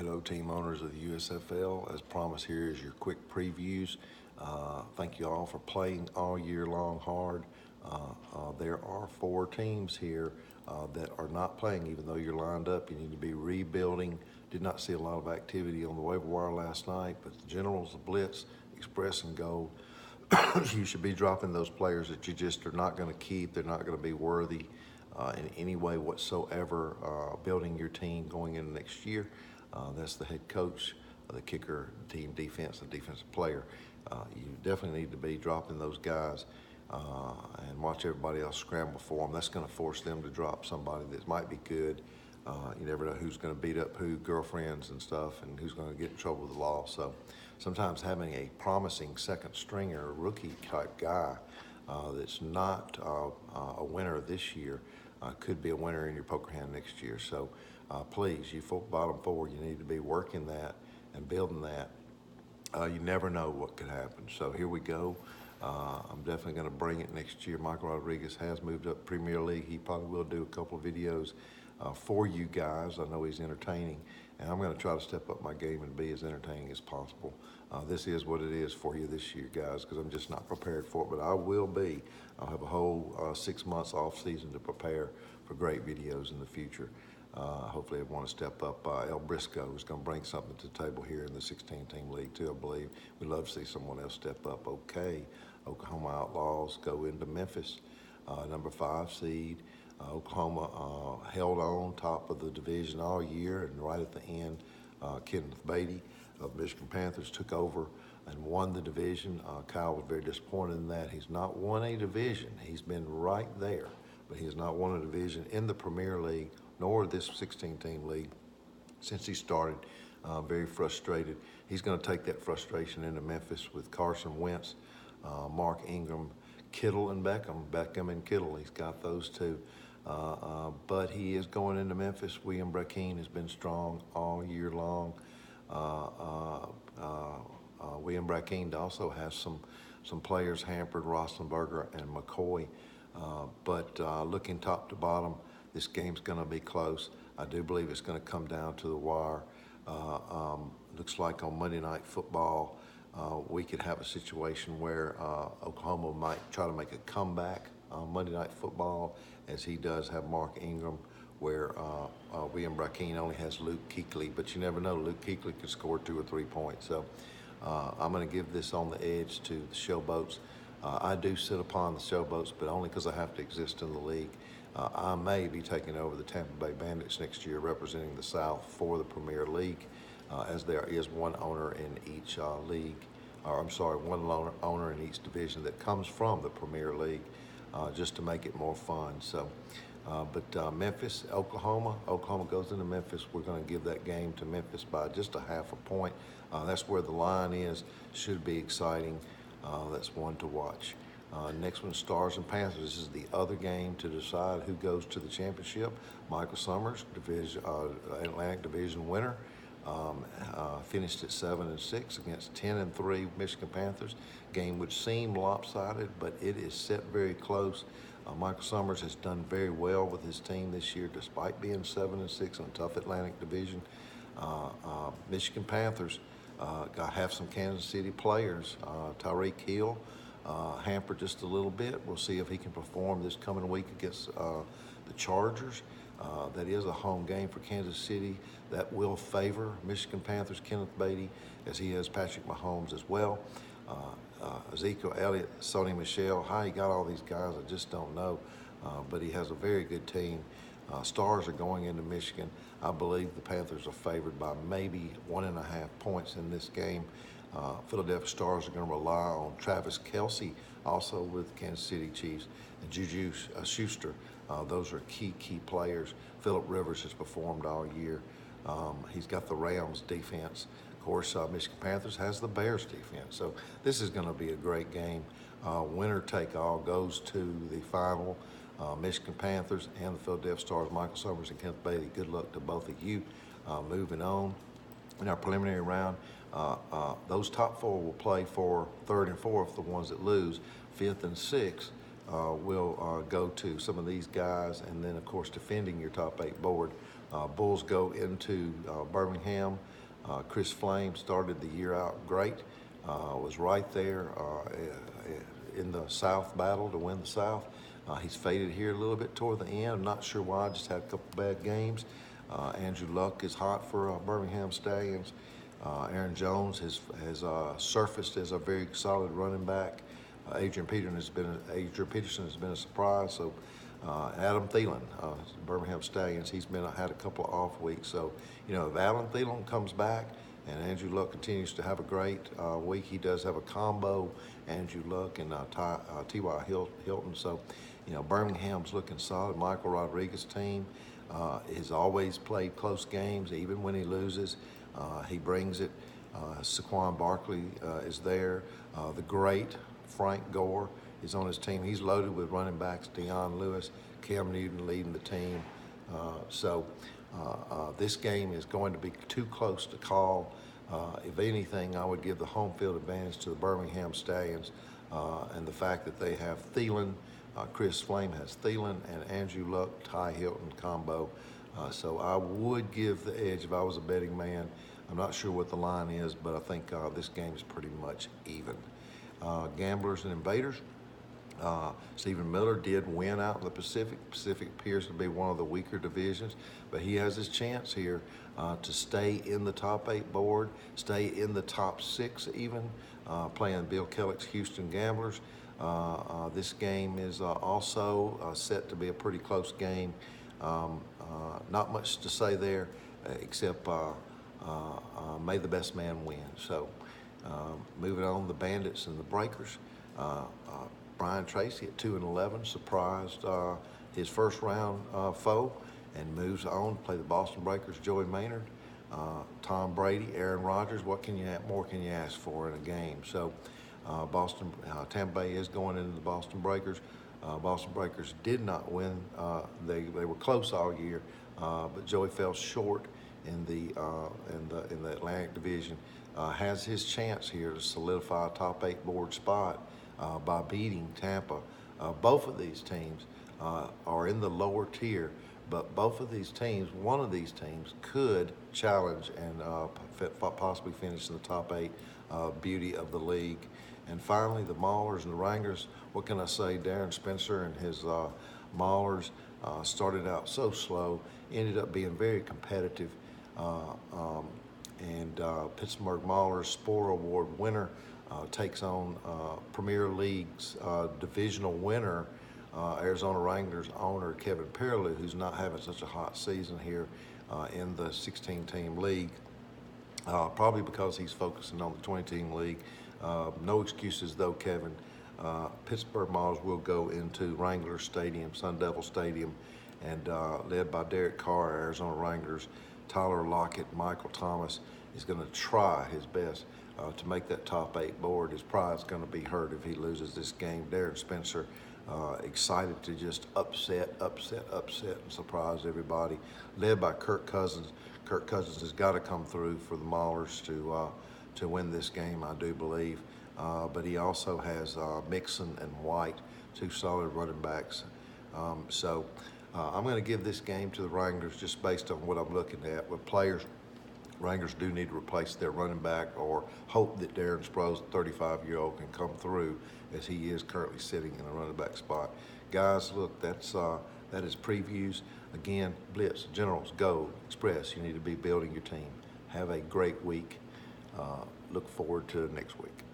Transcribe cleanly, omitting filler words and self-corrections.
Hello, team owners of the USFL. As promised, here is your quick previews. Thank you all for playing all year long hard. There are 4 teams here that are not playing, even though you're lined up. You need to be rebuilding. Did not see a lot of activity on the waiver wire last night, but the Generals, the Blitz, Express, and Gold, you should be dropping those players that you just are not going to keep. They're not going to be worthy in any way whatsoever, building your team going into next year. That's the head coach, the kicker, team defense, the defensive player. You definitely need to be dropping those guys and watch everybody else scramble for them. That's going to force them to drop somebody that might be good. You never know who's going to beat up who, girlfriends and stuff, and who's going to get in trouble with the law. So sometimes having a promising second stringer, rookie type guy that's not a winner this year could be a winner in your poker hand next year. So please, you bottom 4, you need to be working that and building that. You never know what could happen. So here we go. I'm definitely going to bring it next year. Michael Rodriguez has moved up Premier League. He probably will do a couple of videos for you guys. I know he's entertaining, and I'm going to try to step up my game and be as entertaining as possible. This is what it is for you this year, guys, because I'm just not prepared for it, but I will be. I'll have a whole 6 months off season to prepare for great videos in the future. Hopefully I want to step up. El Briscoe is going to bring something to the table here in the 16-team league too, I believe. We'd love to see someone else step up. Okay, Oklahoma Outlaws go into Memphis, number 5 seed. Oklahoma held on top of the division all year, and right at the end, Kenneth Beatty of Michigan Panthers took over and won the division. Kyle was very disappointed in that. He's not won a division. He's been right there, but he has not won a division in the Premier League nor this 16-team league since he started. Very frustrated. He's going to take that frustration into Memphis with Carson Wentz, Mark Ingram, Kittle, and Beckham. Beckham and Kittle, he's got those two. But he is going into Memphis. William Brackeen has been strong all year long. William Brackeen also has some players hampered, Roethlisberger and McCoy. But looking top to bottom, this game's going to be close. I do believe it's going to come down to the wire. Looks like on Monday Night Football, we could have a situation where Oklahoma might try to make a comeback on Monday Night Football, as he does have Mark Ingram, where William Brackeen only has Luke Kuechly. But you never know, Luke Kuechly could score 2 or 3 points. So I'm going to give this on the edge to the Showboats. I do sit upon the Showboats, but only because I have to exist in the league. I may be taking over the Tampa Bay Bandits next year, representing the South for the Premier League, as there is one owner in each league, or I'm sorry, one owner in each division that comes from the Premier League, just to make it more fun. So, but Memphis, Oklahoma goes into Memphis. We're going to give that game to Memphis by just a half a point. That's where the line is. Should be exciting. That's one to watch. Next one, Stars and Panthers. This is the other game to decide who goes to the championship. Michael Summers, Atlantic Division winner, finished at 7-6 against 10-3 Michigan Panthers. Game would seem lopsided, but it is set very close. Michael Summers has done very well with his team this year, despite being 7-6 in a tough Atlantic Division. Michigan Panthers have some Kansas City players. Tyreek Hill, hampered just a little bit. We'll see if he can perform this coming week against the Chargers. That is a home game for Kansas City. That will favor Michigan Panthers' Kenneth Beatty, as he has Patrick Mahomes as well. Ezekiel Elliott, Sony Michel. How he got all these guys, I just don't know. But he has a very good team. Stars are going into Michigan. I believe the Panthers are favored by maybe 1.5 points in this game. Philadelphia Stars are going to rely on Travis Kelce, also with Kansas City Chiefs, and Juju Schuster. Those are key players. Phillip Rivers has performed all year. He's got the Rams defense. Of course, Michigan Panthers has the Bears defense. So this is going to be a great game. Winner take all goes to the final. Michigan Panthers and the Philadelphia Stars, Michael Summers and Kenneth Beatty. Good luck to both of you. Moving on, in our preliminary round, those top 4 will play for 3rd and 4th. The ones that lose, 5th and 6th, will go to some of these guys. And then, of course, defending your top 8 board Bulls go into Birmingham. Chris Flame started the year out great, was right there in the South battle to win the South. He's faded here a little bit toward the end. I'm not sure why, just had a couple bad games. Andrew Luck is hot for Birmingham Stallions. Aaron Jones has surfaced as a very solid running back. Adrian Peterson has been a surprise. So Adam Thielen, Birmingham Stallions, he's had a couple of off weeks. So if Adam Thielen comes back and Andrew Luck continues to have a great week, he does have a combo, Andrew Luck and T.Y. Hilton. So Birmingham's looking solid. Michael Rodriguez' team has always played close games, even when he loses. He brings it. Saquon Barkley is there. The great Frank Gore is on his team. He's loaded with running backs, Deion Lewis, Cam Newton leading the team. So this game is going to be too close to call. If anything, I would give the home field advantage to the Birmingham Stallions, and the fact that they have Thielen. Chris Flame has Thielen and Andrew Luck, Ty Hilton combo. So I would give the edge if I was a betting man. I'm not sure what the line is, but I think this game is pretty much even. Gamblers and invaders. Stephen Miller did win out in the Pacific. Pacific appears to be one of the weaker divisions, but he has his chance here to stay in the top 8 board, stay in the top 6 even, playing Bill Kellick's Houston Gamblers. This game is also set to be a pretty close game. Not much to say there, except may the best man win. So moving on, the Bandits and the Breakers. Brian Tracy at 2-11 surprised his first round foe and moves on to play the Boston Breakers. Joey Maynard, Tom Brady, Aaron Rodgers. What more can you ask for in a game? So Tampa Bay is going into the Boston Breakers. Boston Breakers did not win. They were close all year, but Joey fell short in the Atlantic Division. Has his chance here to solidify a top 8 board spot by beating Tampa. Both of these teams are in the lower tier, but both of these teams, one of these teams, could challenge and possibly finish in the top 8. Beauty of the league. And finally, the Maulers and the Wranglers. What can I say? Darren Spencer and his Maulers started out so slow, ended up being very competitive. Pittsburgh Maulers Sporer Award winner takes on Premier League's divisional winner, Arizona Wranglers owner Kevin Pearlou, who's not having such a hot season here in the 16-team league, probably because he's focusing on the 20-team league. No excuses though, Kevin. Pittsburgh Maulers will go into Wrangler Stadium, Sun Devil Stadium, and led by Derek Carr, Arizona Wranglers. Tyler Lockett, Michael Thomas is going to try his best to make that top 8 board. His pride's going to be hurt if he loses this game. Darren Spencer excited to just upset and surprise everybody. Led by Kirk Cousins. Kirk Cousins has got to come through for the Maulers to win this game, I do believe. But he also has Mixon and White, 2 solid running backs. I'm going to give this game to the Wranglers just based on what I'm looking at with players. Wranglers do need to replace their running back or hope that Darren Sproles, the 35-year-old, can come through as he is currently sitting in the running back spot. Guys, look, that is previews. Again, Blitz, Generals, Go, Express. You need to be building your team. Have a great week. Look forward to next week.